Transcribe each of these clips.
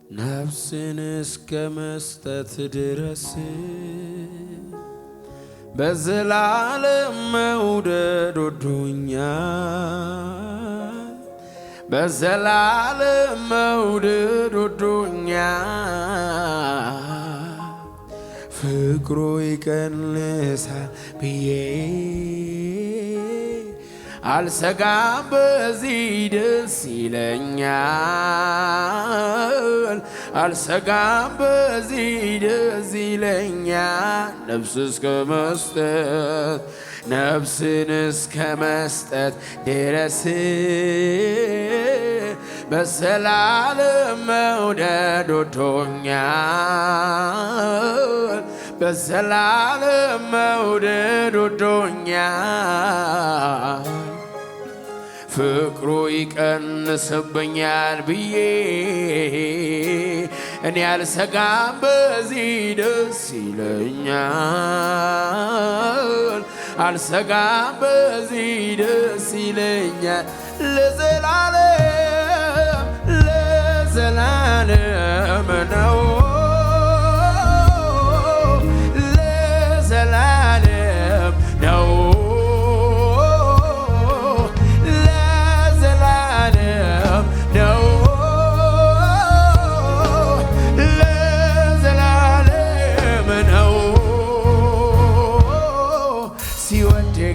ነፍስን እስከ መስጠት ድረስ በዘላለም መውደድ ወዶኛል። በዘላለም መውደድ ወዶኛል። ፍቅሩ ይቀንሳል ብዬ አልሰጋም፣ በዚህ ደስ ይለኛል። አልሰጋም፣ በዚህ ደስ ይለኛል። ነፍስን እስከ መስጠት ድረስ በዘላለም መውደድ ወዶኛል። በዘላለም መውደድ ወዶኛል። ፍቅሩ ይቀንስብኛል ብዬ እኔ አልሰጋም፣ በዚህ ደስ ይለኛል። አልሰጋም፣ በዚህ ደስ ይለኛል። ለዘላለም ነው። ለዘላለም ነው።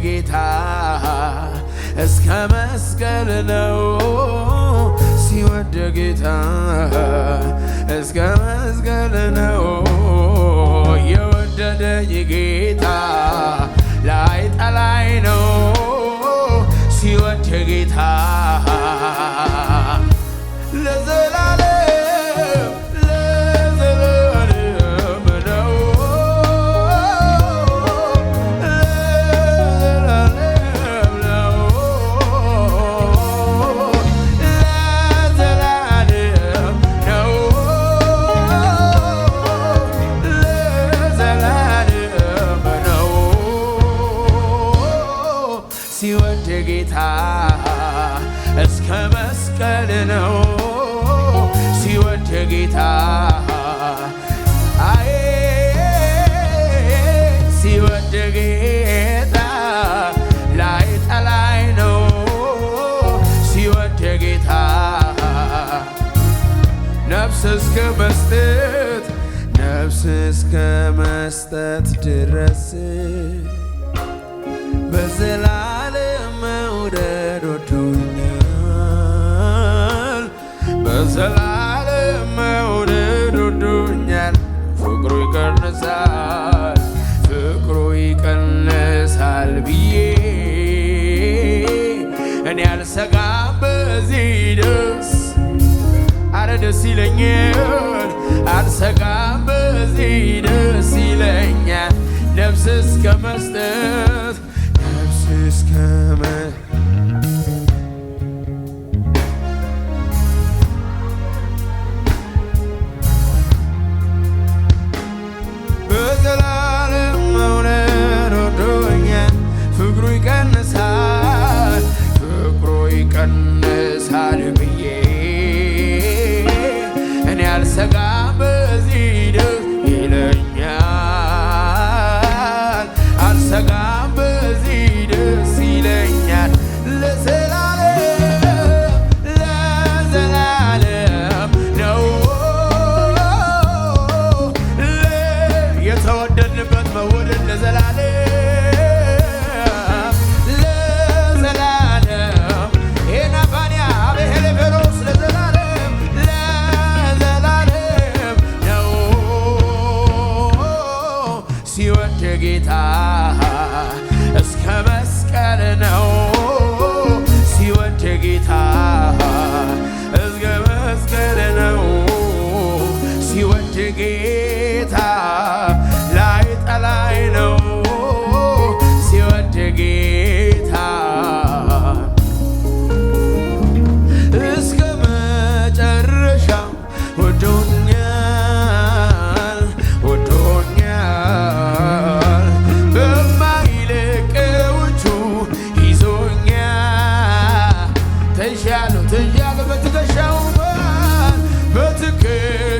ጌታ እስከ መስቀል ነው። ሲወድ ጌታ እስከ መስቀል ነው። የወደደኝ ጌታ ላይ ጠላይ ነው። ሲወድ ጌታ ለዘላለም ለዘላለም ነው። ሲወድ ጌታ እስከ መስቀል ነው። ሲወድ ጌታ አይ ሲወድ ጌታ ላይ ጠላይ ነው። ሲወድ ጌታ ነፍስ እስከ መስጠት ድረስ በዘላለም መውደድ ወዶኛል። በዘላለም መውደድ ወዶኛል። ፍቅሩ ይቀንሳል ብዬ እኔ አልሰጋም፣ በዚህ ደስ ይለኛል። አልሰጋም፣ በዚህ ደስ ይለኛል። ነፍስ እስከ መስጠት በዘላለም መውደድ ወዶኛል። ፍቅሩ ይቀንሳል ብዬ እኔ አልሰጋም፣ በዚህ ደስ ይለኛል። አልሰጋም፣ በዚህ ደስ ይለኛል። ለዘላለም ነው። የተወደድንበት መወደድ ለዘላለም ኤናፋንያ አቤሄሌቬሎስ ለዘላለም ነው። ሲወድ ጌታ እስከ መስቀል ነው። ሲወድ ጌታ እስከ መስቀል ነው። ሲወድ ጌታ ላይ ጠላይ ነው። ሲወድ ጌታ እስከ መጨረሻው ወዶኛል። በማይለቀው እጁ ይዞኛል። ተሻለ በትከሻው በትክክል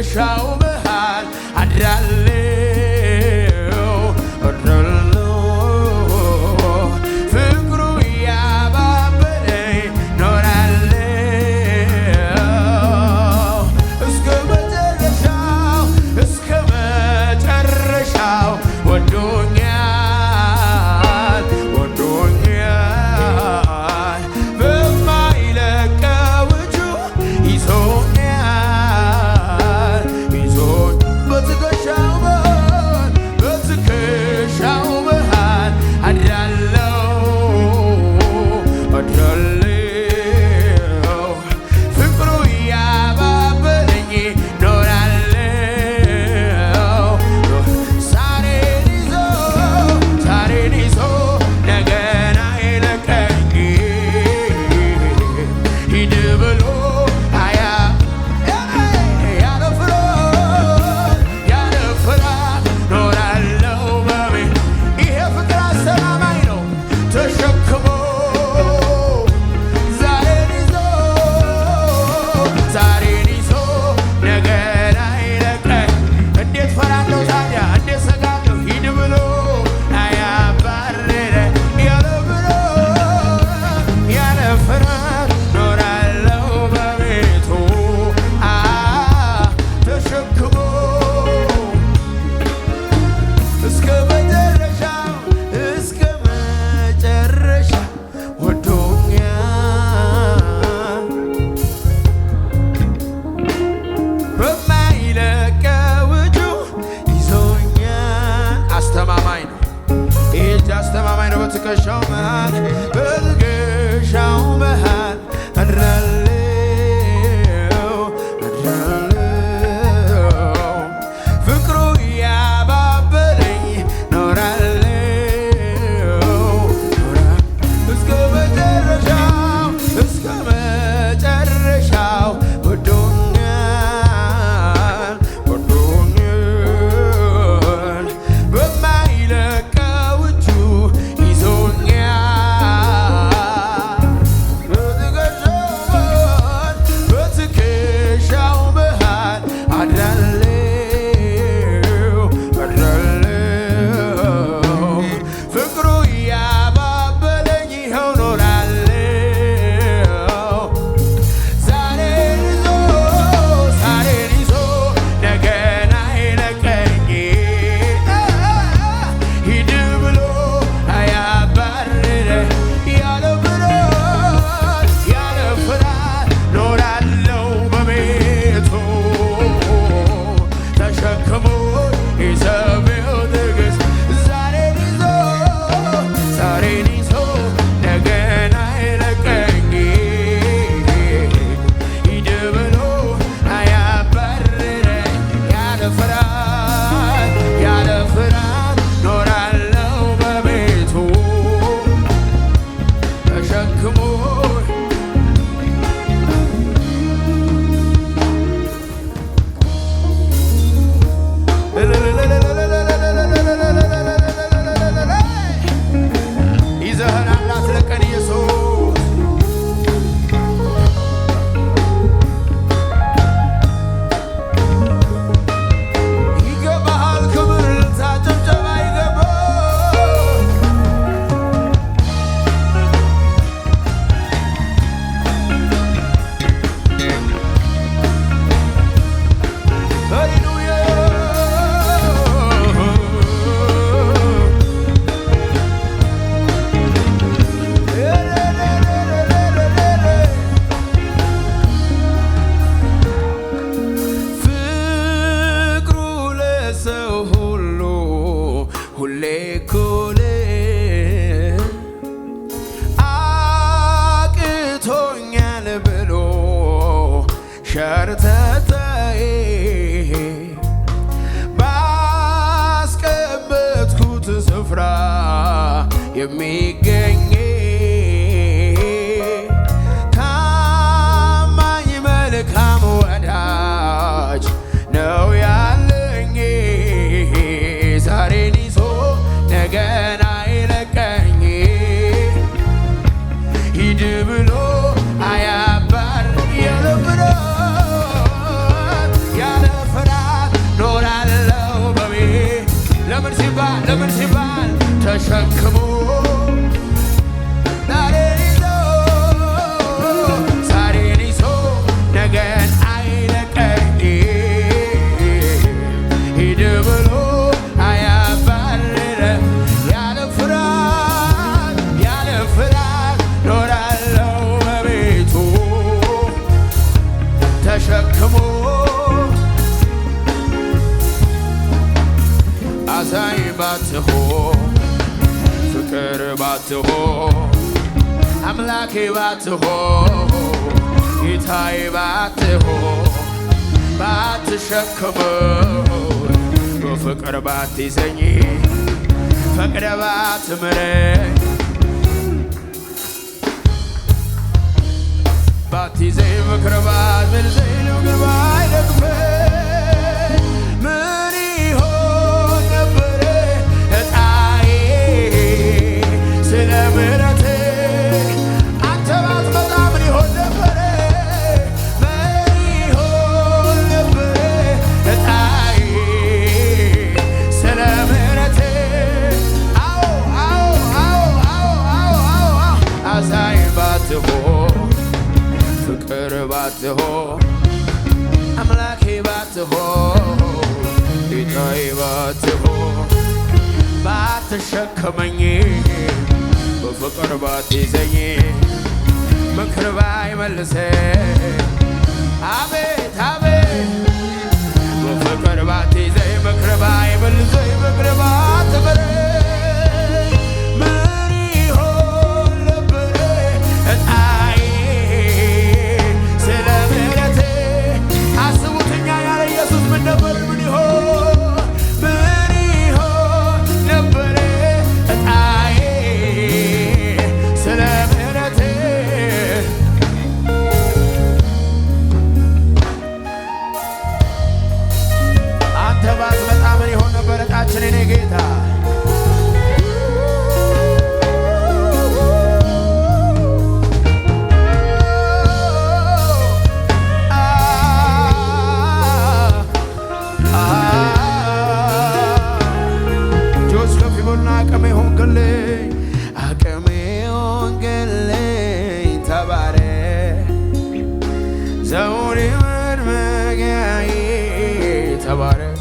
በትከሻው መሃል በትከሻው መሃል አድራለሁ አድራለሁ ፍቅሩ ያባበለኝ ኖራለሁ እስከ መጨረሻው እስከ መጨረሻው ወዶኛል ወዶኛል በማይለቀው እጁ ይዞኛል በትከሻው መሃል አድራለሁ አድራለሁ ፍቅሩ ያባበለኝ ይኸው ኖራለሁ ዛሬን ይዞ ነገን አይለቀኝ ሂድ ብሎ አያባርረኝ ያለ ፍርሃት ኖራለሁ በቤቱ ተሸክሞ ይዘቤው ትዕግስት ዛሬን ይዞ ነገን አይለቀኝ ሂድ ብሎ አያባርረኝ ያለ ፍርሃት ኖራለሁ በቤቱ ተሸክሞ ይዘኸናል አትለቀን ኢየሱስ ይገባሃል ክብር እልልታ ጭብጨባ ይገባል ሃሌሉያ ፍቅሩ ለሰው ሁሉ ሁሌ እኩል አቅቶኛል ብሎ ሸርተተዬ ባስቀመጥኩት ስፍራ የሚገኝ ታማኝ መልካም ወዳጅ ነው ያለኝ ዛሬን ይዞ ነገን አይለቀኝ ሂድ ብሎ አያባር ያለ ፍርሃት ኖራለሁ በቤቱ ለምን ሲባል ተሸክሞ ዛሬን ይዞ ነገን አይለቀኝ ሂድ ብሎ አያባርረኝ ያለ ፍርሃት ኖራለሁ በቤቱ ተሸክሞ አዛኝ ባትሆን ፍቅር ባትሆን አምላኬ ባትሆን ጌታዬ ባትሆን ባትሸክመኝ በፍቅር ባትይዘኝ ፈቅደ ባትምረኝ ባትይዘኝ ምክር ባትመልሰኝ ንግር ባይደግፈኝ ምን ይሆን ነበረ ዕጣዬ ስለ ምሕረትህ አንተ ባትመጣ ምን ይሆን ነበረ ምን ይሆን ነበረ ዕጣዬ ስለ ምሕረትህ አዛኝ ባትሆን ፍቅር ባትሆን አምላኬ ባትሆን ጌታዬ ባትሆን ባትሸከመኝ በፍቅር ባትይዘኝ ምክር ባይመልሰኝ አቤት በፍቅር ባትይዘኝ ምክር ባይመልሰኝ ምክር ባትምረኝ ምን የኔ ጌታ አቅሜ ሆንክልኝ ተባረክ ዘውዴ መድመቂያዬ ተባረክ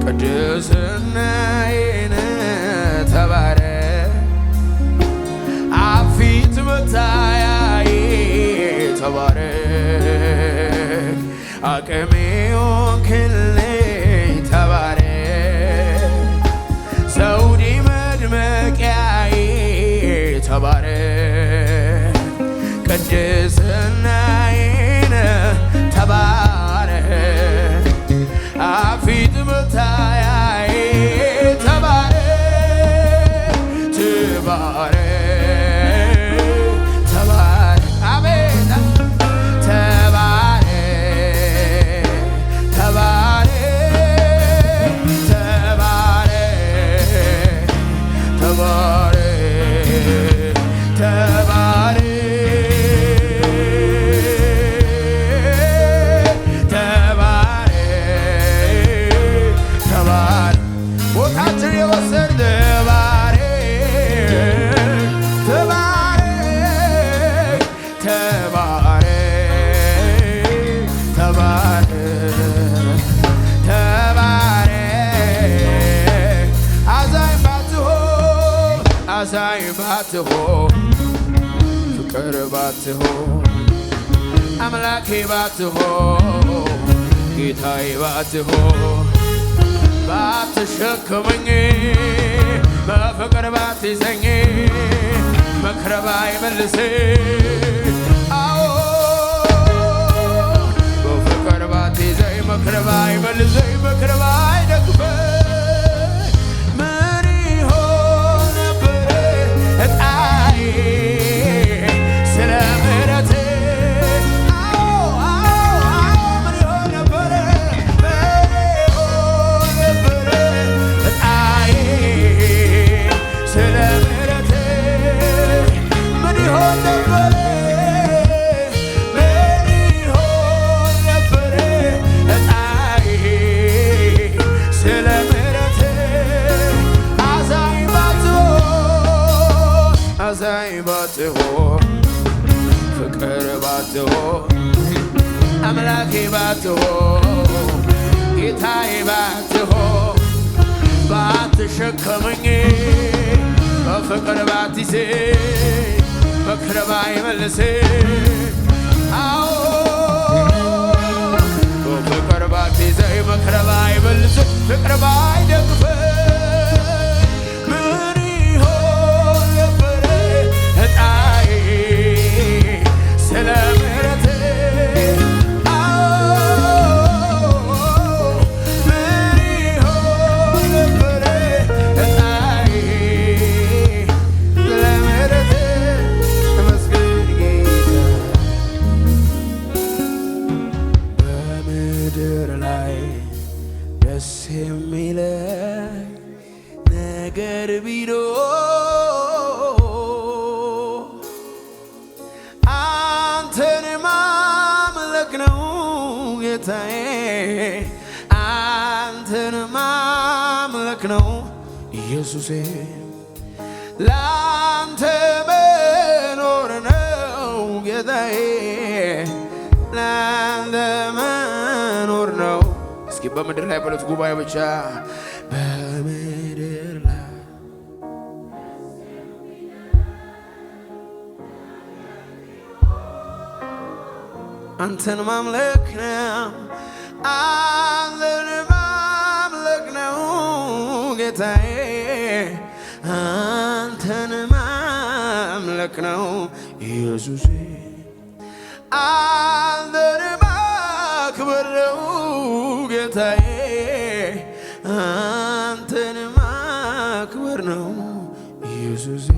ቅድስናዬን ተባረክ አፊት መታያዬ ተባረክ አቅሜ ሆንክልኝ ተባረክ ዘውዴ መድመቂያዬ ተባረክ ቅድስናዬን ተባረክ አፊት መታያዬ ተባረክ ተባረክ ተባረክ አቤት ተባረክ ተባረክ ተባረክ ተባረክ ተባረክ አዛኝ ባትሆን ፍቅር ባትሆን አምላኬ ባትሆን ጌታዬ ባትሆን ባትሸክመኝ በፍቅር ባትይዘኝ መክረህ ባይመልሰኝ አዎ በፍቅር ባትይዘኝ መክረህ ባይመልሰኝ መክረህ ባይደግፈኝ እጣዬ ስለ ምሕረትህ ምን ይሆን ነበረ እጣዬ ስለ ምሕረትህ ምን ይሆን ነበረ እጣዬ ስለ አዛኝ ባትሆን ፍቅር ባትሆን አምላኬ ባትሆን ጌታዬ ባትሆን ባትሸከመኝ በፍቅር ባትይዘኝ መክረህ ባይመልሰኝ አዎ በፍቅር ባትይዘኝ መክረህ ባይመልሰኝ ፍቅር ባይደግፈኝ እጣዬ ስለ ምሕረትህ ምን ይሆን ነበረ እጣዬ ስለ ምሕረትህ ተመስገን ጌታ በምድር ላይ ደስ የሚለኝ ነገር ቢኖር አንተን ማምለክ ነው ኢየሱሴ ላንተ መኖር ነው ጌታዬ ላንተ መኖር ነው። እስኪ በምድር ላይ በሉት ጉባኤ ብቻ በምድር ላይ አንተን ማምለክ ነው አንተን ማምለክ ነው ጌታዬ አንተን ማምለክ ነው ኢየሱሴ አንተን ማክበር ነው ጌታዬ አንተን ማክበር ነው ኢየሱሴ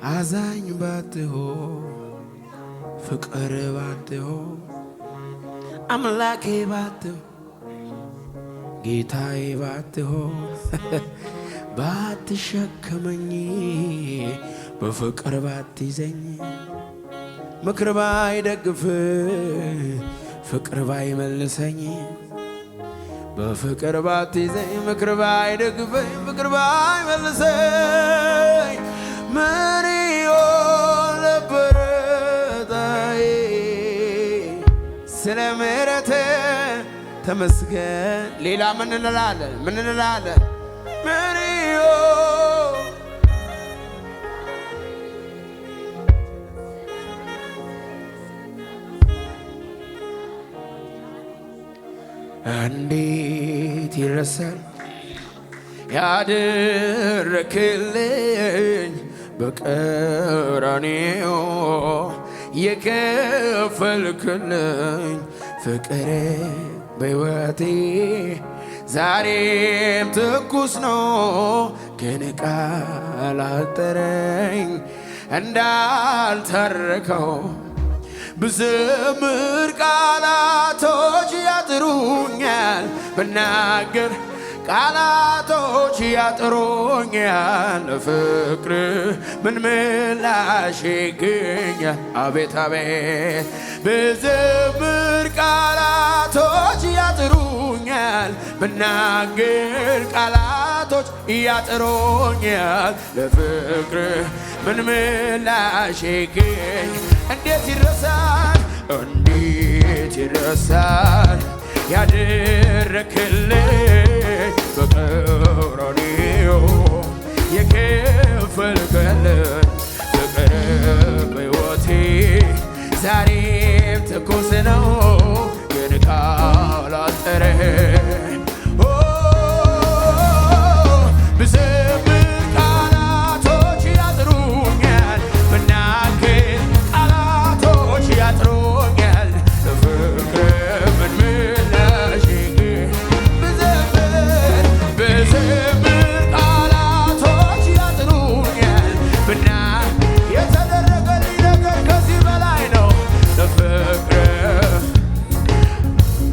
አዛኝ ባትሆን ፍቅር ባትሆን አምላኬ ባትሆን ጌታዬ ባትሆን ባትሸከመኝ በፍቅር ባትይዘኝ ምክር ባይደግፍ ፍቅር ባይመልሰኝ በፍቅር ባትይዘኝ ምክር ባይደግፈኝ ፍቅር ባይመልሰኝ ምን ይሆን ነበር ዕጣዬ? ስለ ምሕረትህ ተመስገን። ሌላ ምን እንላለን? ምን እንላለን? ምን ይሆን እንዴት ይረሳል ያደረክልኝ በቀራንዮ የከፈልክልኝ ፍቅር በሕይወቴ ዛሬም ትኩስ ነው። ግን ቃል አጠረኝ እንዳልተረከው ብዘምር ቃላቶች ያጥሩኛል ብናገር ቃላቶች ያጥሩኛል። ለፍቅር ምን ምላሽ ይገኛል? አቤት አቤት ብዘምር ቃላቶች ያጥሩኛል ብናገር ቃላቶች ያጥሩኛል። ለፍቅር ምን ምላሽ ይገኛል? እንዴት ይረሳል? እንዴት ይረሳል ያደረክልኝ በቀራንዮ የከፈልክልኝ ፍቅር በሕይወቴ ዛሬም ትኩስ ነው። ግን ቃል አጠረኝ ብዘምር ቃላቶች ያጥሩኛል ብናገር ቃላቶች ያጥሩኛል። ፍቅር ምን ምላሽ ብዘምር ቃላቶች ያጥሩኛል ብና የተደረገልኝ ነገር ከዚህ በላይ ነው። ለፍቅር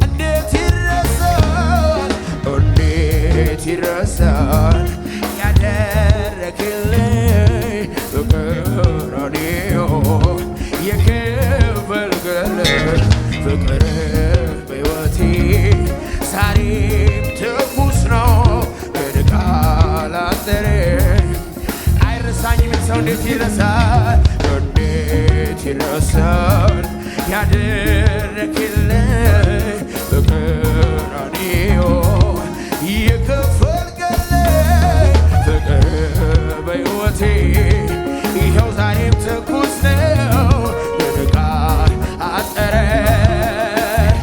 እንዴት ይረሳል? እንዴት ይረሳል ያደረክልኝ በቀራንዮ የከፈልክልኝ ፍቅር በሕይወቴ ዛሬም ትኩስ ነው። ግን ቃል አጠረኝ አይረሳኝም የሚል ሰው እንዴት ይረሳል? እንዴት ይረሳል ያደረክልኝ በቀራንዮ የከፈልክልኝ ፍቅር በሕይወቴ ይኸው ዛሬም ትኩስ ነው። ግን ቃል አጠረኝ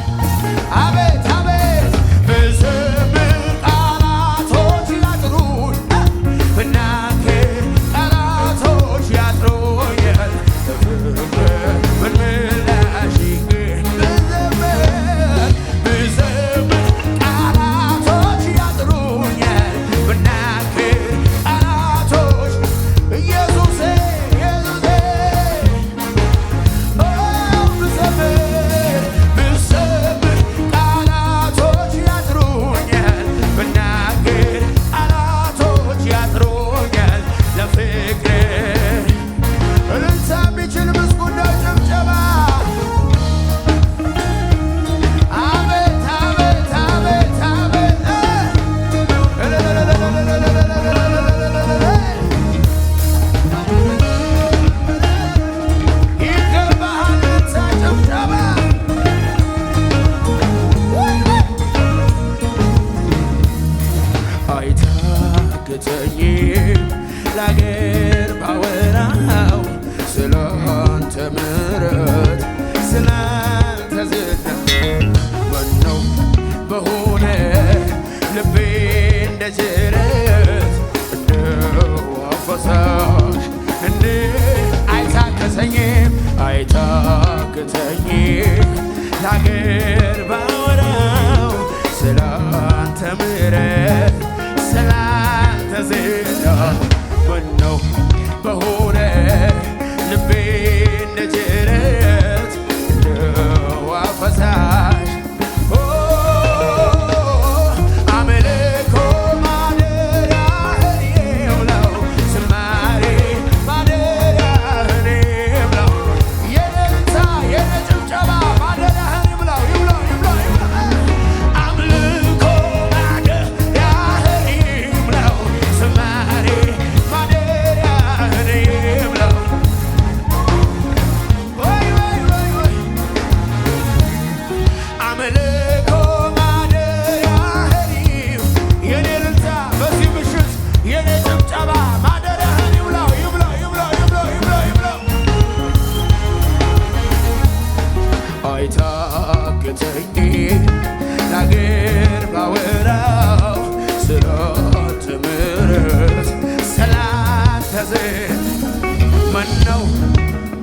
አቤት አቤት ብዘምር ቃላቶች ያጥሩኛል ብናገር ቃላቶች ያጥሩኛል። ፍቅር ምን ምላሽ ብዘምር ቃላቶች ያጥሩኛል ብናገር ቃላቶች ኢየሱሴ ኢየሱሴ ብዘምር ቃላቶች ያጥሩኛል ብናገር ቃላቶች ያጥሩኛል። ለፍቅር እልልታ የሚችል ምስጉን ነው ጭብጨባ። አቤት አቤት አቤት አቤት ይገባሃል እልልታ ጭብጨባ። አይታክተኝም ለአገር ባወራው ስላንተ ምሕረት ስላንተ ዝና ምነው በሆነ ልቤ እንደ ጅረት እንደ ውሃ ፈሳሽ እንደ አይታክተኝም ለአገር ባወራው ስላንተ ምሕረት ስላንተ ዝና ምነው በሆነ ልቤ እንደ ጅረት እንደ ውሃ ፈሳሽ ለአገር ባወራው ስላንተ ምሕረት ስላንተ ምነው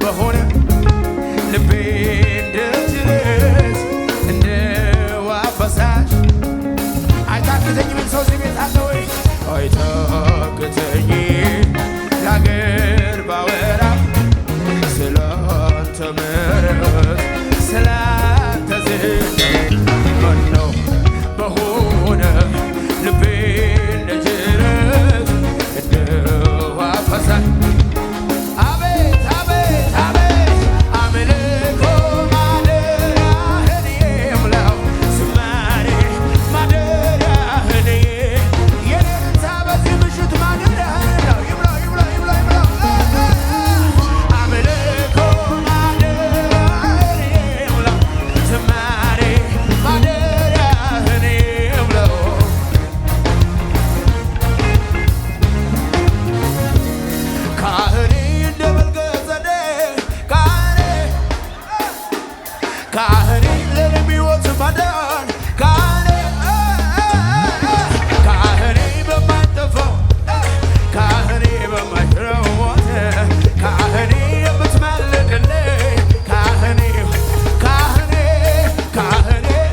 በሆነ ልቤ እንደትርስ እንደ ውሃ ፈሳሽ አይታክተኝም። ሰው እዚህ ቤት አለ ወይ? አይታክተኝም ለአገር ባወራው ስላንተ ምሕረት ስላንተ ምነው በሆነ ልቤ እንደጅረት እንደ ውሃ ፈሳሽ አቤት አቤት አቤት አምልኮ ማደሪያህን የምላው ዝማሬ ማደሪያህን የኔታ በዚህ ምሽት ማደሪያህን ነው ይብላው ይብላው ይብላው ይብላው አምልኮ ማደሪያህን የምላው ዝማሬ ማደሪያህን የምላው ካህኔ እንደ መልከጼዴቅ ካህኔ ለሚወት ማዳን ካህኔ በማይጠፋው ካህኔ በማይሽረው ሞት ካህኔ የምትማልድልኝ ካህኔ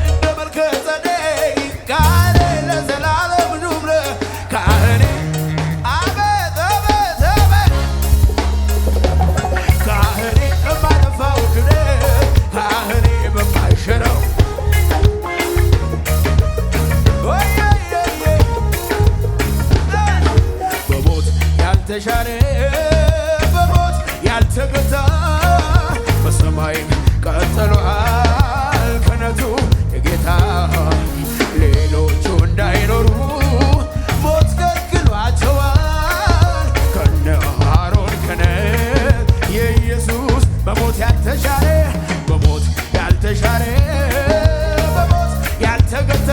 እንደ መልከጼዴቅ ካህኔ ለዘላለም ኑር ካህኔ አቤት አቤት አቤት ካህኔ በማይጠፋው ክብር ካህኔ በማይሽረው በሞት ያልተሻረ በሞት ያልተገታ በሰማይም ቀጥሏል ክህነቱ የጌታ ሌሎቹ እንዳይኖሩ ሞት ከልክሏቸዋል ከነ አሮን ክህነት የኢየሱስ በሞት ያልተሻረ በሞት ያልተሻረ በሞት ያልተገታ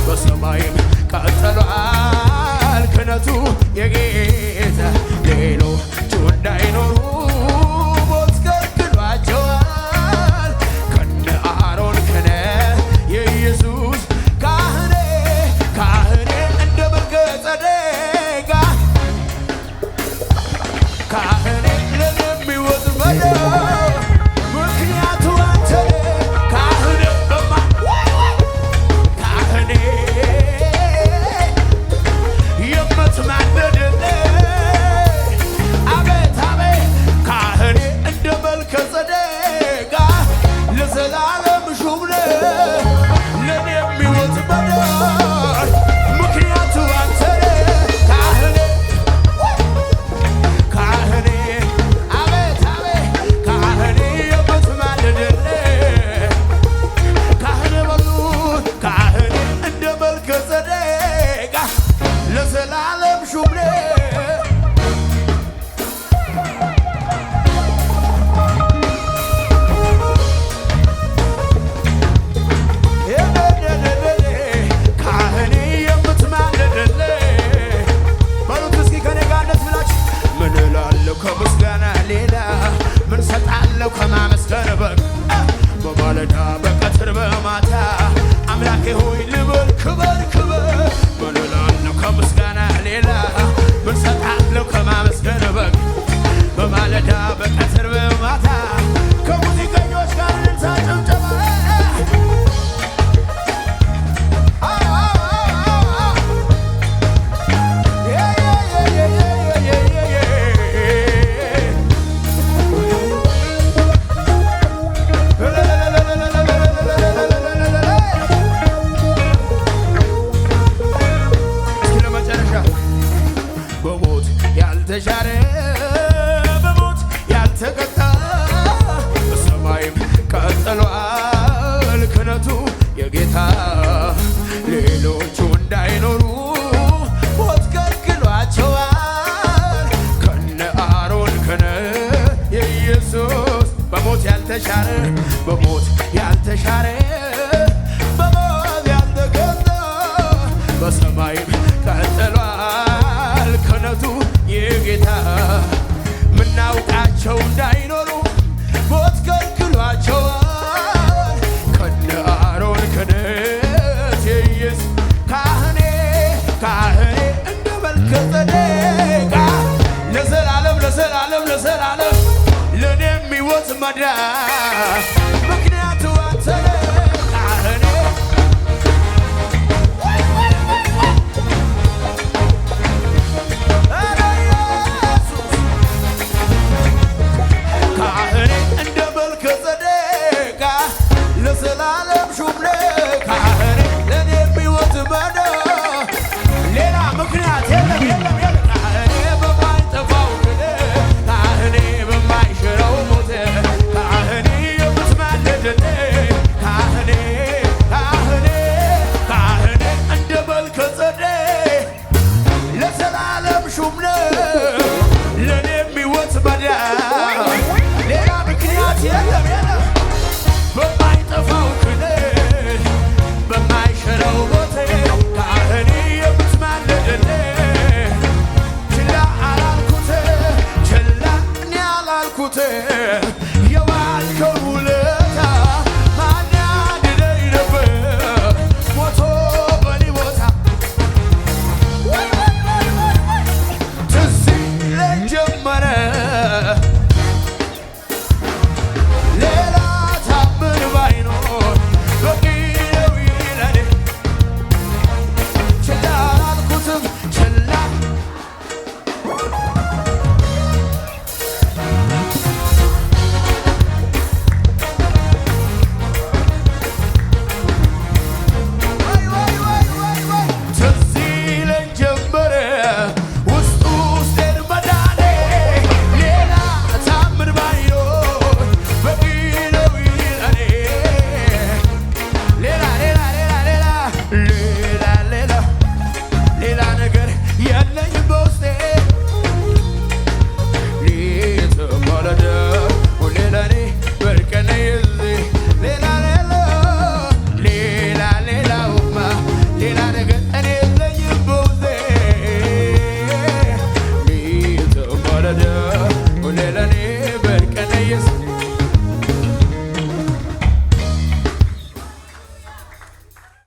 በሰማይም ቀጥሏል ክህነቱ የጌታ ሌሎቹ እንዳይኖሩ ሞት ከልክሏቸዋል ከነ አሮን ክህነት የኢየሱስ ካህኔ እንደ መልከጼዴቅ ካህኔ ለሚወት መዳን ምክንያቱ አንተ ካህኔ ካህኔ የምትማልድልኝ አቤት አቤት ካህኔ እንደ መልከጼዴቅ ለዘላለም ሹም ነህ ለኔ የሚወት መዳን ምክንያቱ አንተ ካህኔ ካህኔ አቤት አቤት ካህኔ የምትማልድልኝ ካህኔ በሉት ካህኔ እንደ መልከጼዴቅ ለዘላለም ሹም ነህ ካህኔ የምትማልድልኝ በሉት እስኪ ከኔ ጋር ደስ ብላችሁ ምን እላለሁ ከምስጋና ሌላ ምን ሰጣለሁ ከማመስገን በቀር በማለዳ በቀትር በማታ አምላኬ ሆይ ልበል ክበር ክበር ምን እላለሁ ከምስጋና ሌላ ምን ሰጣለሁ ከማመስገን በቀር በማለዳ በቀትር በማታ ከሙዚቀኞች ጋር እንታ ጭብጨባ እስኪ ለመጨረሻ በሞት ያልተሻረ በሞት ያልተቀጣ በሰማይም ቀጥሏል ክህነቱ የጌታ ሌሎቹ እንዳይኖሩ ሞት ከልክሏቸዋል ከነ አሮን ክህነት የኢየሱስ በሞት ያልተሻረ በሞት ያልተሻረ በሞት ያልተቀጣ በሰማይም ቀጥሏል ክህነቱ የጌታ ምናውቃቸው እንዳይኖሩ ሞት ከልክሏቸዋል ከነ በዳ ምክንያቱ አንተ ነህ ካህኔ ካህኔ እንደ መልከ ጸዴቅ ለዘላለም ሹም ነህ ካህኔ ለኔ የሚወት መዳ ሌላ ምክንያት የለም የለም የለም ካህኔ በማይጠፋው ክልል ካህኔ በማይሽረው ሞት ካህኔ የምትማልድልኝ ካህኔ ካህኔ ካህኔ እንደ መልከ ጸዴቅ ለዘላለም ሹም ነህ ለኔ የሚወት መዳ ሌላ ምክንያት የለም የለም በማይጠፋው ክልል በማይሽረው ሞት ካህኔ የምትማልድልኝ ችላ አላልኩት ችላ እኔ አላልኩት የዋልከው ውለታ ማን ያድነኝ ነበር ሞቶ በኔ ቦታ ትዝ ይለኝ ጀመረ ሌላ ታምር ባይኖር በቂ ነው ይለኔ ችላ አላልኩትም ችላ ትዝ ይለኝ ጀመረ ውስጥ ውስጤን መዳኔ ሌላ ታምር ባይኖር በቂ ነው ይለኔ ሌላ ሌላ ሌላ ሌላ